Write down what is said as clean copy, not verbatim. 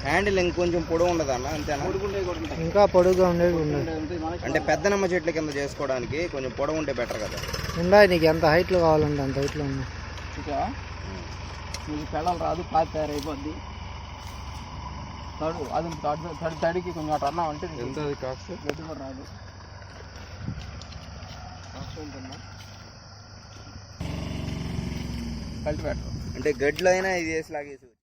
Handle ఇంకొంచెం పొడవు ఉండదు అన్న, అంతేనా? ఇంకా పొడుగుగా ఉండేది ఉండదు. అంటే పెద్ద నిమ్మ చెట్ల కింద చేసుకోవడానికి కొంచెం పొడవు ఉంటే బెటర్ కదా. ఉండాలి, నీకు ఎంత హైట్లో కావాలంటే అంత హైట్లో ఉన్నాయి. మీకు పెళ్ళాలి రాదు, పాతి తయారైపోద్ది. అది తడికి కొంచెం అటు అన్నా అంటే ఎంత అది కాస్ట్ గడ్డి కూడా రాదు. కల్టివేటర్ అంటే గడ్డిలో అయినా ఇది వేసి లాగేసి